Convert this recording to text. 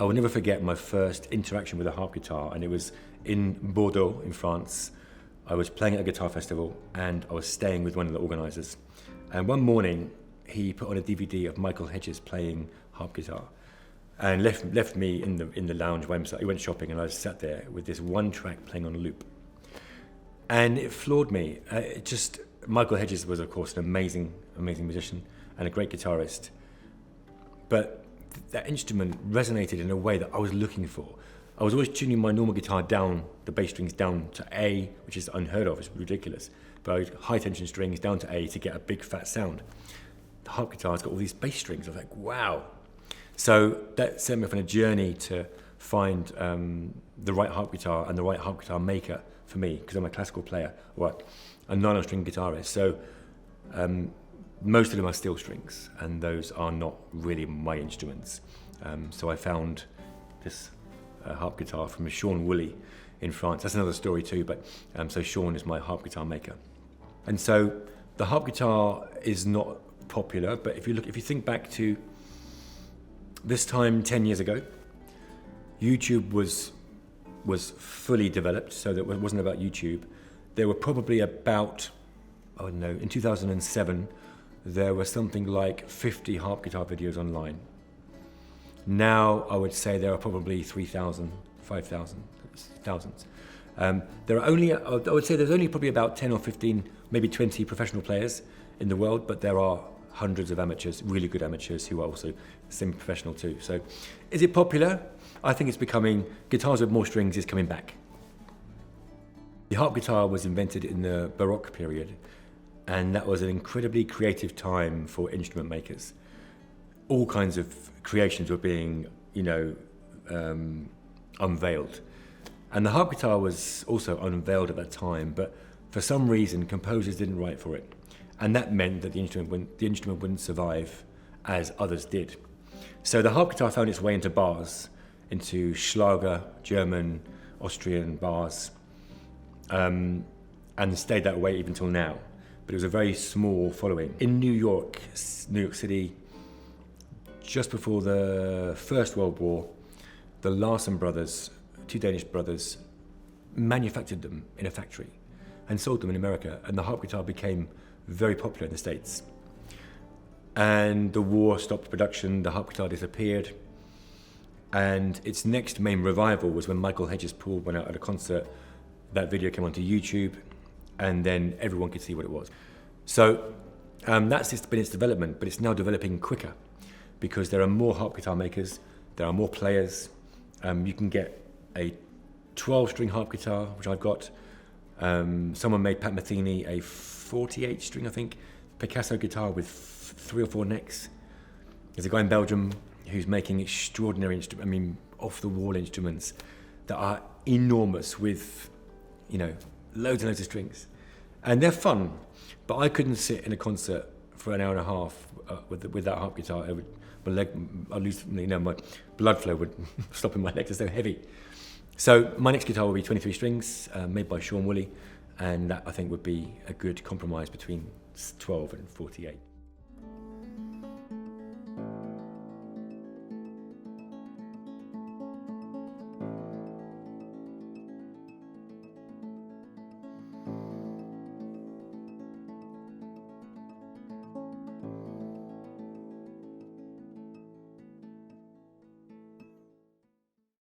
I will never forget my first interaction with a harp guitar, and it was in Bordeaux, in France. I was playing at a guitar festival, and I was staying with one of the organisers. And one morning, he put on a DVD of Michael Hedges playing harp guitar, and left me in the lounge by himself. He went shopping, and I sat there with this one track playing on a loop. And it floored me. Michael Hedges was, of course, an amazing musician and a great guitarist. But that instrument resonated in a way that I was looking for. I was always tuning my normal guitar down, the bass strings down to A, which is unheard of, it's ridiculous. But high tension strings down to A to get a big fat sound. The harp guitar's got all these bass strings. I was like, wow. So that sent me off on a journey to find the right harp guitar and the right harp guitar maker for me, because I'm a classical player, or a nylon string guitarist. So most of them are steel strings, and those are not really my instruments. So I found this harp guitar from Sean Woolley in France. That's another story too, but so Sean is my harp guitar maker. And so the harp guitar is not popular, but if you think back to this time 10 years ago, YouTube was fully developed, so that it wasn't about YouTube. There were probably about, I don't know, in 2007, there were something like 50 harp guitar videos online. Now, I would say there are probably 3,000, 5,000, thousands. There are only, I would say there's only probably about 10 or 15, maybe 20 professional players in the world, but there are hundreds of amateurs, really good amateurs, who are also semi-professional too. So, is it popular? I think it's becoming, guitars with more strings is coming back. The harp guitar was invented in the Baroque period, and that was an incredibly creative time for instrument makers. All kinds of creations were being, unveiled. And the harp guitar was also unveiled at that time, but for some reason, composers didn't write for it. And that meant that the instrument wouldn't survive as others did. So the harp guitar found its way into bars, into Schlager, German, Austrian bars, and stayed that way even till now. But it was a very small following. In New York City, just before the First World War, the Larsen brothers, two Danish brothers, manufactured them in a factory and sold them in America, and the harp guitar became very popular in the States. And the war stopped production, the harp guitar disappeared, and its next main revival was when Michael Hedges pulled one out at a concert. That video came onto YouTube, and then everyone could see what it was. So that's just been its development, but it's now developing quicker because there are more harp guitar makers, there are more players. You can get a 12-string harp guitar, which I've got. Someone made, Pat Metheny, a 48-string, I think, Picasso guitar with 3 or 4 necks. There's a guy in Belgium who's making extraordinary off-the-wall instruments that are enormous with, loads and loads of strings. And they're fun, but I couldn't sit in a concert for an hour and a half with that harp guitar. I'd lose, my blood flow would stop in my legs, they're so heavy. So my next guitar will be 23 strings, made by Sean Woolley, and that I think would be a good compromise between 12 and 48.